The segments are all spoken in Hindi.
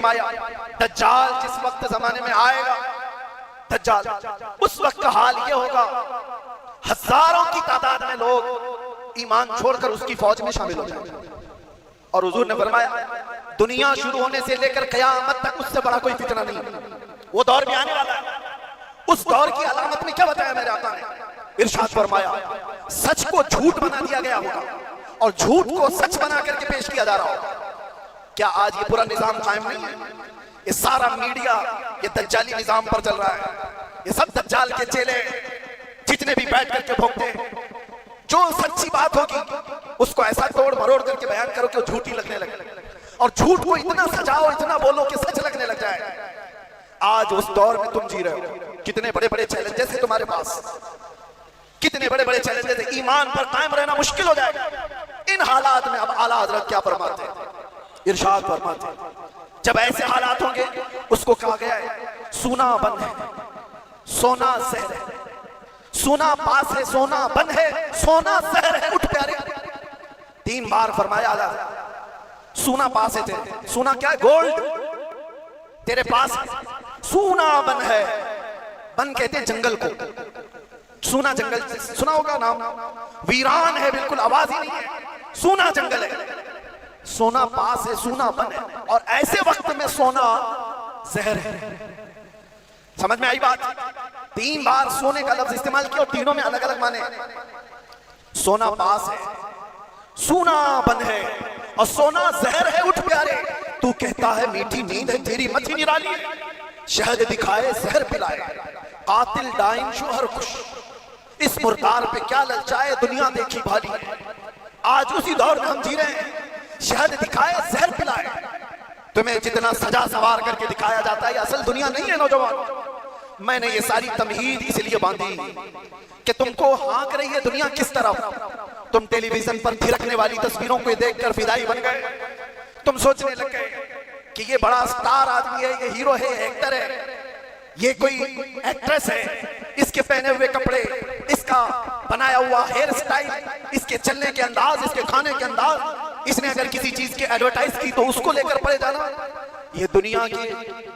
फरमाया दज्जाल जिस वक्त जमाने में आएगा, दज्जाल उस वक्त का हाल ये होगा, हजारों की तादाद में लोग ईमान छोड़कर उसकी फौज में शामिल हो जाएंगे। और हुजूर ने फरमाया दुनिया शुरू होने से लेकर कयामत तक उससे बड़ा कोई फितना नहीं, वो दौर भी आने वाला है। उस दौर की अलामत में क्या बताया मेरे आका ने? इरशाद फरमाया सच को झूठ बना दिया गया होगा और झूठ को सच बना करके पेश किया जा रहा होगा। क्या आज ये पूरा निजाम कायम नहीं है? ये सारा मीडिया ये दज्जाली निजाम पर चल रहा है। ये सब दज्जाल के चेले जितने भी बैठ करके भोंकते हैं, जो सच्ची बात होगी उसको ऐसा तोड़ मरोड़ करके बयान करो कि वो झूठी लगने लगे, और झूठ को इतना सजाओ, इतना बोलो कि सच लगने लग जाए। आज उस दौर में तुम जी रहे हो। कितने बड़े बड़े चैलेंजेस है तुम्हारे पास, कितने बड़े बड़े चैलेंजेस है। ईमान पर कायम रहना मुश्किल हो जाएगा। इन हालात में अब आला हज़रत क्या फरमाते हैं? इरशाद फरमाते हैं जब ऐसे हालात होंगे, उसको कहा गया है सोना बन है, सोना जहर है, सोना पास है, सोना बन है, सोना जहर है, उठ प्यारे। 3 बार फरमाया आला सोना पास है, सोना क्या है? गोल्ड तेरे पास है। सोना बन है, बन कहते हैं जंगल को, सोना जंगल सुना होगा नाम, वीरान है, बिल्कुल आवाज ही नहीं है, सोना जंगल है। सोना पास है, सोना बन है, और ऐसे वक्त में सोना जहर है। समझ में आई बात? 3 बार सोने का लफ्ज इस्तेमाल किया और तीनों में अलग अलग माने। सोना पास है, सोना बन है, और सोना जहर है, उठ प्यारे। तू कहता है मीठी नींद है तेरी मथी निराली है, शहद दिखाए जहर पिलाए, कातिल डाइन शोहर खुश, इस मुर्दार पे क्या ललचाए दुनिया देखी भाली। आज उसी दौर में हम जी रहे हैं। शहद दिखाए जहर पिलाए, तुम्हें जितना सजा सवार करके दिखाया जाता है असल दुनिया नहीं है। नौजवान, मैंने ये सारी तमहीद इसलिए बांधी कि तुमको हाँक रही है दुनिया किस तरफ। तुम टेलीविजन पर थिरकने वाली तस्वीरों को देखकर फिदाई बन गए। तुम सोचने लग गए कि ये बड़ा स्टार आदमी है, ये हीरो है, एक्टर है, ये कोई एक्ट्रेस है, इसके पहने हुए कपड़े, इसका बनाया हुआ हेयर स्टाइल, इसके चलने के अंदाज, इसके खाने के अंदाज, इसने अगर किसी चीज की एडवर्टाइज की तो उसको लेकर पड़े जाना। ये दुनिया की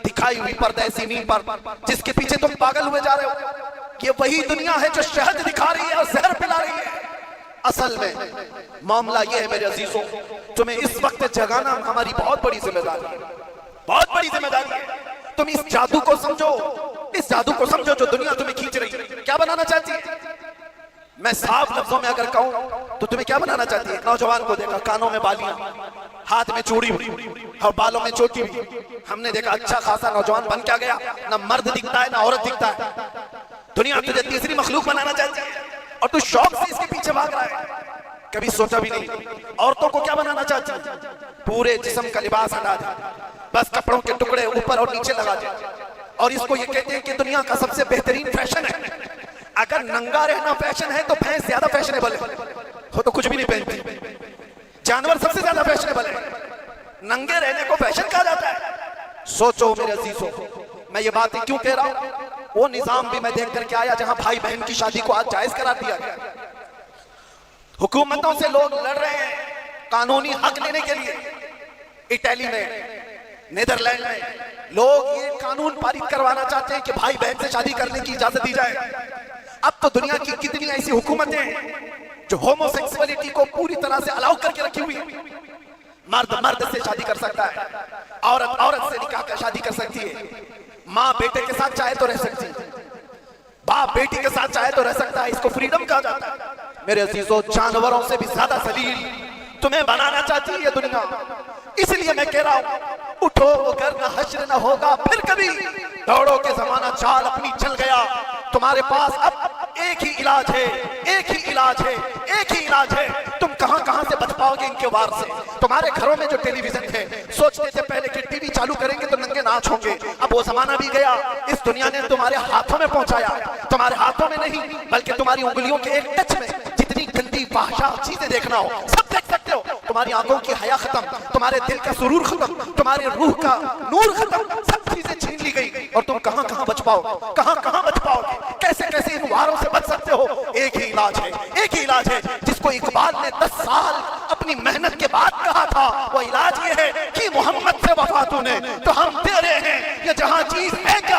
दिखाई हुई पर्दे सीमी पर जिसके पीछे तुम पागल हुए जा रहे हो, ये वही दुनिया है जो शहद दिखा रही है और जहर पिला रही है। असल में मामला ये है मेरे अजीजों, तुम्हें इस वक्त जगाना हमारी बहुत बड़ी जिम्मेदारी है, बहुत बड़ी जिम्मेदारी है। तुम इस जादू को समझो, इस जादू को समझो जो दुनिया तुम्हें खींच रही है। क्या बनाना चाहती है? मैं साफ लफ्जों में अगर कहूं तो तुम्हें क्या बनाना चाहती है? नौजवान को देखा कानों में बालियां, हाथ में चूड़ी और बालों में चोटी हुई। हमने देखा अच्छा खासा नौजवान बन क्या गया, ना मर्द दिखता है ना औरत दिखता है। दुनिया तुझे तीसरी मखलूक बनाना चाहती है और तू शौक से इसके पीछे भाग रहा है। कभी सोचा भी नहीं। औरतों को क्या बनाना चाहती है? पूरे जिस्म का लिबास हटा दे, बस कपड़ों के टुकड़े ऊपर और नीचे लगा दे, और इसको ये कहते हैं कि दुनिया का सबसे बेहतरीन फैशन है। अगर नंगा रहना फैशन है तो भैंस ज्यादा फैशनेबल है, वो तो कुछ भी नहीं पहनती। जानवर सबसे ज्यादा फैशनेबल है, नंगे रहने को फैशन कहा जाता है। सोचो मेरे अजीजों, मैं ये बातें क्यों कह रहा हूं? वो निजाम भी मैं देख करके आया जहां भाई बहन की शादी को आज जायज करार दिया गया। हुकूमतों से लोग लड़ रहे हैं कानूनी हक लेने के लिए। इटली में, नीदरलैंड में लोग ये कानून पारित करवाना चाहते हैं कि भाई बहन से शादी करने की इजाजत दी जाए। अब तो दुनिया की कितनी ऐसी हुकूमतें हैं जो होमोसेक्सुअलिटी को पूरी तरह से अलाउ करके रखी हुई है। मर्द मर्द से शादी कर सकता है, औरत औरत से निकाह कर शादी कर सकती है, माँ बेटे के साथ चाहे तो रह सकती है, बाप बेटी के साथ चाहे तो रह सकता है। इसको फ्रीडम कहा जाता है। मेरे अजीजों, जानवरों से भी ज्यादा जलील तुम्हें बनाना चाहती है दुनिया। इसलिए मैं कह रहा हूं, उठो अगर न हश्र न होगा फिर कभी, दौड़ो के जमाना चाल अपनी चल गया। तुम्हारे पास अब एक ही इलाज है, एक ही इलाज है, एक ही इलाज है। तुम कहां कहां से बच पाओगे इनके वार से? तुम्हारे घरों में जो टेलीविजन है, सोचते थे पहले कि टीवी चालू करेंगे तो नंगे नाच होंगे। अब वो जमाना भी गया। इस दुनिया ने तुम्हारे हाथों में पहुंचाया, तुम्हारे हाथों में नहीं बल्कि तुम्हारी उंगलियों के एक टच में जितनी गंदी भाषा चीजें देखना हो सब देख सकते हो। तुम्हारी आंखों की हया खत्म, तुम्हारे दिल का सुरूर खत्म, तुम्हारे रूह का नूर खत्म, सब चीजें छीन ली गई। और तुम कहां कहां बच पाओगे? कहां कहां बच पाओगे? कैसे कैसे वारों से बच सकते हो? एक ही इलाज है, एक ही इलाज है जिसको इकबाल ने 10 साल अपनी अपनी मेहनत के बाद कहा था वो इलाज ये है कि मोहम्मद से वफा तूने तो हम तेरे हैं, ये जहां चीज है क्या